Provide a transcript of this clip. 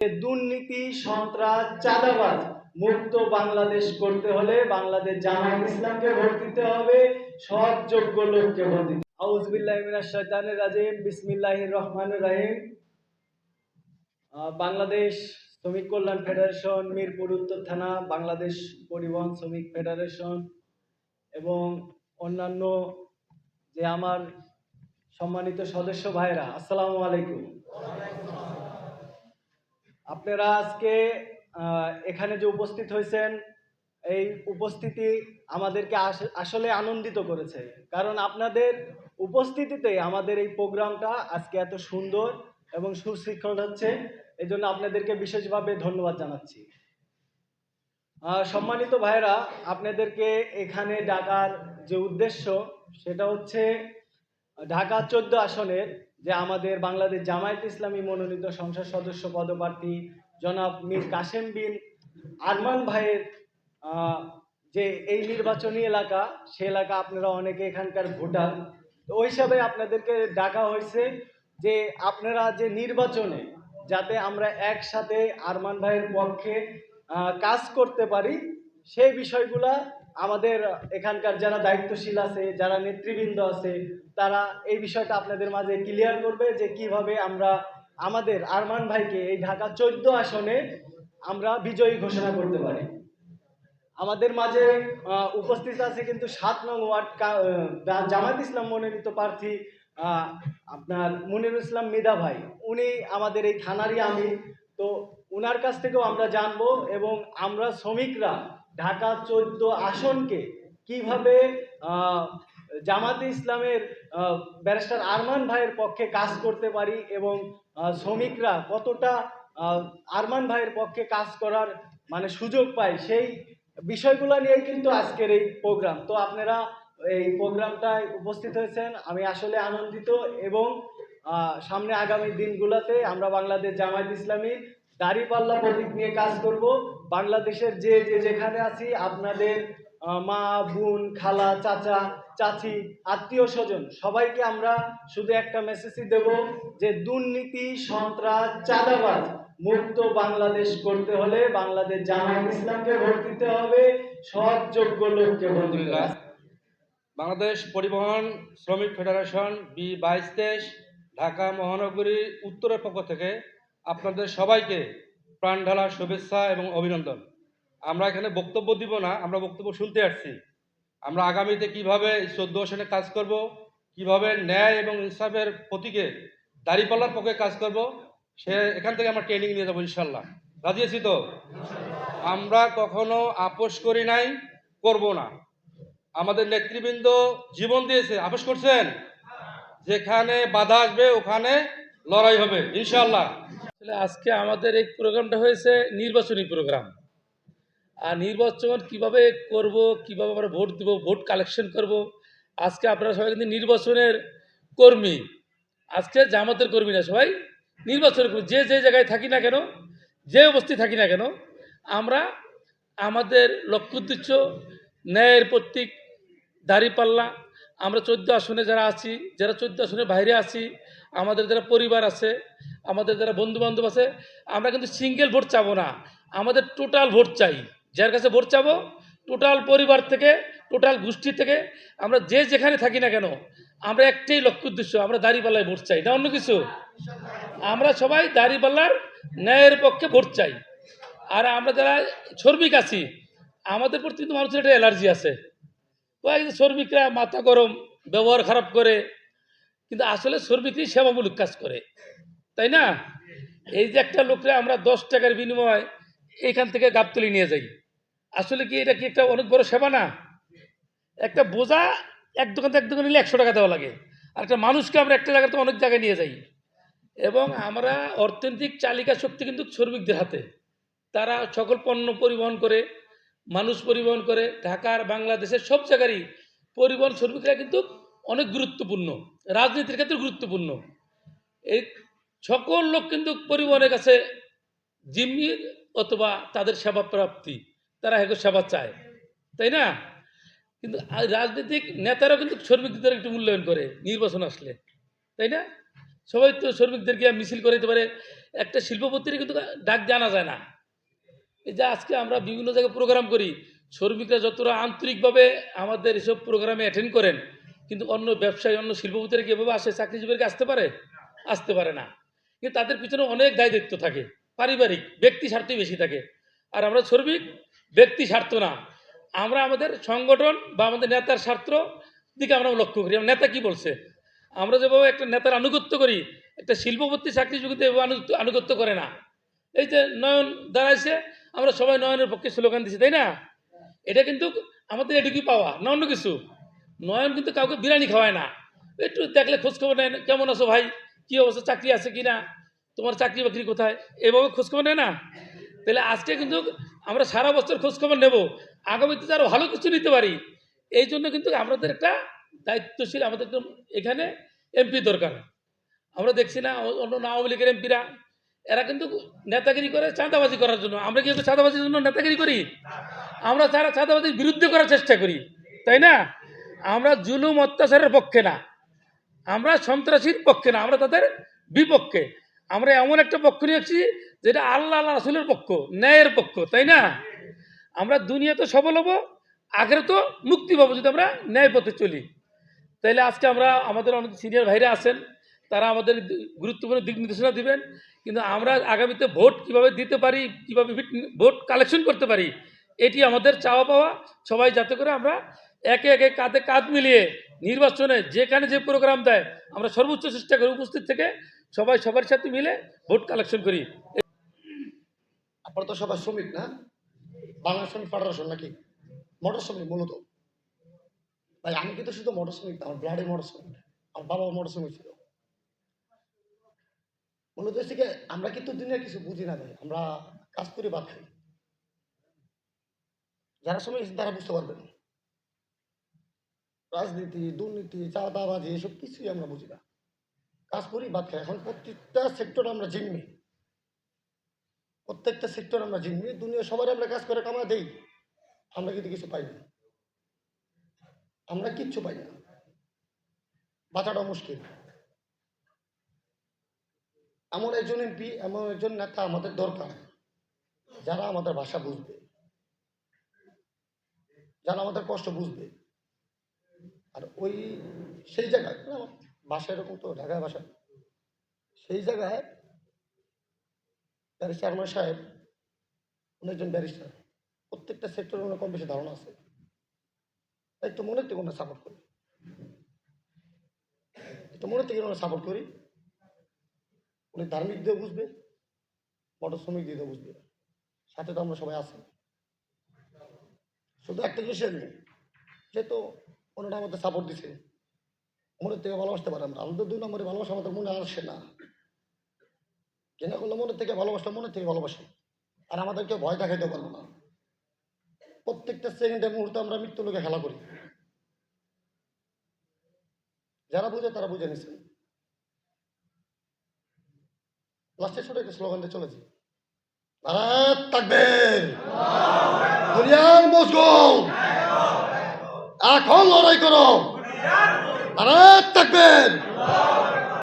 দুর্নীতি, সন্ত্রাস, চাঁদাবাজ মুক্ত বাংলাদেশ করতে হলে বাংলাদেশ জামায়াত ইসলামকে ভোট দিতে হবে, সৎ যোগ্য লোককে ভোট দিতে হবে। আউযু বিল্লাহি মিনাশ শাইতানির রাজিম, বিসমিল্লাহির রহমানির রহিম। বাংলাদেশ শ্রমিক কল্যাণ ফেডারেশন, মিরপুর উত্তর থানা, বাংলাদেশ পরিবহন শ্রমিক ফেডারেশন এবং অন্যান্য যে আমার সম্মানিত সদস্য ভাইরা, আসসালামু আলাইকুম। আপনারা আজকে এখানে যে উপস্থিত হয়েছেন, এই উপস্থিতি আমাদেরকে আসলে আনন্দিত করেছে, কারণ আপনাদের উপস্থিতিতে আমাদের এই প্রোগ্রামটা আজকে এত সুন্দর এবং সুশৃঙ্খল হচ্ছে। এই জন্য আপনাদেরকে বিশেষভাবে ধন্যবাদ জানাচ্ছি। সম্মানিত ভাইরা, আপনাদেরকে এখানে ডাকার যে উদ্দেশ্য সেটা হচ্ছে ঢাকা 14 আসনের যে আমাদের বাংলাদেশ জামায়াত ইসলামী মনোনীত সংসদ সদস্য পদপ্রার্থী জনাব মীর কাসেম বিন আরমান ভাইয়ের যে এই নির্বাচনী এলাকা, সে এলাকা আপনারা অনেকে এখানকার ভোটার, তো ওই হিসাবে আপনাদেরকে ডাকা হয়েছে যে আপনারা যে নির্বাচনে যাতে আমরা একসাথে আরমান ভাইয়ের পক্ষে কাজ করতে পারি, সেই বিষয়গুলা আমাদের এখানকার যারা দায়িত্বশীল আছে, যারা নেতৃবৃন্দ আছে, তারা এই বিষয়টা আপনাদের মাঝে ক্লিয়ার করবে যে কিভাবে আমরা আমাদের আরমান ভাইকে এই ঢাকা 14 আসনে আমরা বিজয়ী ঘোষণা করতে পারি। আমাদের মাঝে উপস্থিত আছে কিন্তু 7 নং ওয়ার্ড জামায়াত ইসলাম মনোনীত প্রার্থী আপনার মনিরুল ইসলাম মৃধা ভাই। উনি আমাদের এই থানারই আমির, তো ওনার কাছ থেকেও আমরা জানবো এবং আমরা শ্রমিকরা ঢাকা 14 আসনকে কিভাবে জামাতে ইসলামের ব্যারিস্টার আরমান ভাইয়ের পক্ষে কাজ করতে পারি এবং শ্রমিকরা কতটা আরমান ভাইয়ের পক্ষে কাজ করার মানে সুযোগ পায়, সেই বিষয়গুলো নিয়ে কিন্তু আজকের এই প্রোগ্রাম। তো আপনারা এই প্রোগ্রামটায় উপস্থিত হয়েছেন, আমি আসলে আনন্দিত এবং সামনে আগামী দিনগুলোতে আমরা বাংলাদেশ জামায়াত ইসলামী দাঁড়িপাল্লা প্রতীক নিয়ে কাজ করব। বাংলাদেশের যে যেখানে আছি আপনাদের মা, বোন, খালা, চাচা, চাচি, আত্মীয় স্বজন সবাইকে আমরা শুধু একটা মেসেজই দেব যে দুর্নীতি, সন্ত্রাস, চাঁদাবাজ মুক্ত বাংলাদেশ করতে হলে বাংলাদেশ জামায়াত ইসলামকে ভোট দিতে হবে, সৎ যোগ্য লোককে ভোট দিতে হবে। বাংলাদেশ পরিবহন শ্রমিক ফেডারেশন B2223 ঢাকা মহানগরী উত্তরের পক্ষ থেকে আপনাদের সবাইকে প্রাণ ঢালা শুভেচ্ছা এবং অভিনন্দন। আমরা এখানে বক্তব্য দিব না, আমরা বক্তব্য শুনতে আসছি। আমরা আগামীতে কিভাবে 14 আসনে কাজ করব, কিভাবে ন্যায় এবং ইনসাফের প্রতীকে দাঁড়িপাল্লার পক্ষে কাজ করব, সে এখান থেকে আমরা ট্রেনিং নিয়ে যাবো ইনশাল্লাহ। রাজি আছি তো? আমরা কখনো আপোষ করি নাই, করব না। আমাদের নেতৃবৃন্দ জীবন দিয়েছে, আপোষ করছেন? যেখানে বাধা আসবে ওখানে লড়াই হবে ইনশাল্লাহ। আজকে আমাদের এই প্রোগ্রামটা হয়েছে নির্বাচনী প্রোগ্রাম। আর নির্বাচন কিভাবে করব, কিভাবে আমরা ভোট দেব, ভোট কালেকশন করব, আজকে আপনারা সবাই কিন্তু নির্বাচনের কর্মী। আজকে জামাতের কর্মী না, সবাই নির্বাচনের কর্মী। যে জায়গায় থাকি না কেন, যে অবস্থায় থাকি না কেন, আমরা আমাদের লক্ষ্য উদ্দেশ্য ন্যায়ের প্রতীক দাঁড়িপাল্লা। আমরা 14 আসনে যারা আছি, যারা 14 আসনের বাইরে আছি, আমাদের যারা পরিবার আছে, আমাদের যারা বন্ধুবান্ধব আছে, আমরা কিন্তু সিঙ্গেল ভোট চাবো না, আমাদের টোটাল ভোট চাই। যার কাছে ভোট চাবো, টোটাল পরিবার থেকে, টোটাল গোষ্ঠী থেকে, আমরা যে যেখানে থাকি না কেন, আমরা একটাই লক্ষ্য উদ্দেশ্য, আমরা দাঁড়িপাল্লায় ভোট চাই না অন্য কিছু। আমরা সবাই দাঁড়িপাল্লার ন্যায়ের পক্ষে ভোট চাই। আর আমরা যারা শ্রমিক আছি, আমাদের প্রতি কিন্তু মানুষের একটা অ্যালার্জি আছে। কয়েকজন শ্রমিকরা মাথা গরম, ব্যবহার খারাপ করে, কিন্তু আসলে শ্রমিকই সেবামূলক কাজ করে, তাই না? এই যে একটা লোকরা আমরা 10 টাকার বিনিময়ে এইখান থেকে গাবতলি নিয়ে যাই, আসলে কি এটা কি একটা অনেক বড় সেবা না? একটা বোঝা এক দোকান থেকে এক দোকান নিলে 100 টাকা দেওয়া লাগে, আর একটা মানুষকে আমরা একটা জায়গাতে অনেক জায়গায় নিয়ে যাই। এবং আমরা অর্থনৈতিক চালিকা শক্তি কিন্তু শ্রমিকদের হাতে। তারা সকল পণ্য পরিবহন করে, মানুষ পরিবহন করে, ঢাকার বাংলাদেশের সব জায়গারই পরিবহন শ্রমিকরা কিন্তু অনেক গুরুত্বপূর্ণ, রাজনীতির ক্ষেত্রে গুরুত্বপূর্ণ। এই সকল লোক কিন্তু পরিবহনের কাছে জিম্মি অথবা তাদের সেবা প্রাপ্তি, তারা এখন সেবা চায়, তাই না? কিন্তু রাজনৈতিক নেতারাও কিন্তু শ্রমিকদের একটু মূল্যায়ন করে নির্বাচন আসলে, তাই না? সবাই তো শ্রমিকদেরকে মিছিল করে দিতে পারে, একটা শিল্পপতির কিন্তু ডাক জানা যায় না। এই যে আজকে আমরা বিভিন্ন জায়গায় প্রোগ্রাম করি, শ্রমিকরা যতটা আন্তরিকভাবে আমাদের এসব প্রোগ্রামে অ্যাটেন্ড করেন, কিন্তু অন্য ব্যবসায়ী অন্য শিল্পপতিরা কি এভাবে আসে চাকরিজীবীকে আসতে পারে? আসতে পারে না। কিন্তু তাদের পিছনে অনেক দায় দায়িত্ব থাকে, পারিবারিক ব্যক্তি স্বার্থই বেশি থাকে। আর আমরা শ্রমিক ব্যক্তি স্বার্থ না, আমরা আমাদের সংগঠন বা আমাদের নেতার স্বার্থ দিকে আমরা লক্ষ্য করি। আমার নেতা কি বলছে, আমরা যেভাবে একটা নেতার আনুগত্য করি, একটা শিল্পপতি চাকরিজীবীতে এভাবে আনুগত্য করে না। এই যে নয়ন দাঁড়াইছে, আমরা সবাই নয়নের পক্ষে স্লোগান দিচ্ছি, তাই না? এটা কিন্তু আমাদের এটুকুই পাওয়া না, অন্য কিছু। নয়ন কিন্তু কাউকে বিরিয়ানি খাওয়ায় না, একটু দেখলে খোঁজখবর নেয়, কেমন আছো ভাই, কী অবস্থা, চাকরি আছে কি না, তোমার চাকরি বাকরি কোথায়, এভাবে খোঁজখবর নেয় না। তাহলে আজকে কিন্তু আমরা সারা বছর খোঁজখবর নেব, আগামীতে আরও ভালো কিছু নিতে পারি। এই জন্য কিন্তু আমাদের একটা দায়িত্বশীল, আমাদের এখানে এমপি দরকার। আমরা দেখছি না অন্য আওয়ামী লীগের এমপিরা, এরা কিন্তু নেতাগিরি করে চাঁদাবাজি করার জন্য। আমরা কি চাঁদাবাজির জন্য নেতাগিরি করি? আমরা যারা চাঁদাবাজির বিরুদ্ধে করার চেষ্টা করি, তাই না? আমরা জুলুম অত্যাচারের পক্ষে না, আমরা সন্ত্রাসীর পক্ষে না, আমরা তাদের বিপক্ষে। আমরা এমন একটা পক্ষ নিয়েছি যেটা আল্লাহ রাসূলের পক্ষ, ন্যায়ের পক্ষ, তাই না? আমরা দুনিয়াতে সফল হব, আখেরে তো মুক্তি পাবো যদি আমরা ন্যায় পথে চলি। তাইলে আজকে আমরা আমাদের অনেক সিনিয়র ভাইরা আছেন, তারা আমাদের গুরুত্বপূর্ণ দিক নির্দেশনা দিবেন। কিন্তু আমরা আগামীতে ভোট কিভাবে দিতে পারি, কিভাবে ভোট কালেকশন করতে পারি, এটি আমাদের চাওয়া পাওয়া। সবাই যাতে করে আমরা একে একে কাঁধে কাঁধ মিলিয়ে নির্বাচনে যেখানে যে প্রোগ্রাম দেয় আমরা সর্বোচ্চ চেষ্টা করি উপস্থিত থেকে সবাই সবার সাথে মিলে ভোট কালেকশন করি। আপনারা তো সবাই শ্রমিক না? বাংলা শ্রমিক ফেডারেশন নাকি? মোটর শ্রমিক মূলত। ভাই আমি কিন্তু শুধু মোটর শ্রমিক না, আমার ব্লাডে মোটর শ্রমিক, আমার বাবা মোটর শ্রমিক ছিল। মূলত হচ্ছে কি, আমরা কিন্তু দুনিয়া কিছু বুঝি না ভাই, আমরা কাজ করে ভাত খাই। যারা শ্রমিক তারা বুঝতে পারবেন, রাজনীতি, দুর্নীতি, চাঁদাবাজি এসব কিছুই আমরা বুঝি না, কাজ করি ভাত খাই। এখন প্রত্যেকটা সেক্টর আমরা জিম্মি, প্রত্যেকটা সেক্টর আমরা জিম্মি। দুনিয়া সবাই আমরা কাজ করে কামা দেই, আমরা কিন্তু কিছু পাই না, আমরা কিচ্ছু পাই না, বাঁচাটা মুশকিল। এমন একজন এমপি, এমন একজন নেতা আমাদের দরকার, যারা আমাদের ভাষা বুঝবে, যারা আমাদের কষ্ট বুঝবে। আর ওই সেই জায়গায় আমার ভাষা এরকম তো ঢাকায় ভাষা, সেই জায়গায় ব্যারিস্টার আরমান সাহেব, উনি একজন ব্যারিস্টার, প্রত্যেকটা সেক্টরে ওনার কম বেশি ধারণা আছে। একটু মনের থেকে ওনার সাপোর্ট করি, একটু মনের থেকে ওনার সাপোর্ট করি। উনি ধার্মিক দিয়ে বুঝবে, মোটর শ্রমিক দিয়ে বুঝবে, সাথে তো আমরা সবাই আছি। শুধু একটা জিনিসের নেই, যেহেতু ওনারা আমাদের সাপোর্ট দিচ্ছে, মনের থেকে ভালোবাসতে পারে। আমরা আমাদের 2 নম্বরে ভালোবাসা আমাদের মনে আসে না, কেনা করলে মনের থেকে ভালোবাসলে মনের থেকে ভালোবাসি। আর আমাদেরকে ভয় দেখাইতে পারবো না, প্রত্যেকটা সেকেন্ডে মুহূর্তে আমরা মৃত্যু লোকে খেলা করি। যারা বুঝে তারা বুঝে নিচ্ছে। লাস্টে ছোট একটা স্লোগান দিয়ে চলেছি, ভারত তাকবীর, দুনিয়ার মজগুল, এখন লড়াই করো, ভারত তাকবীর।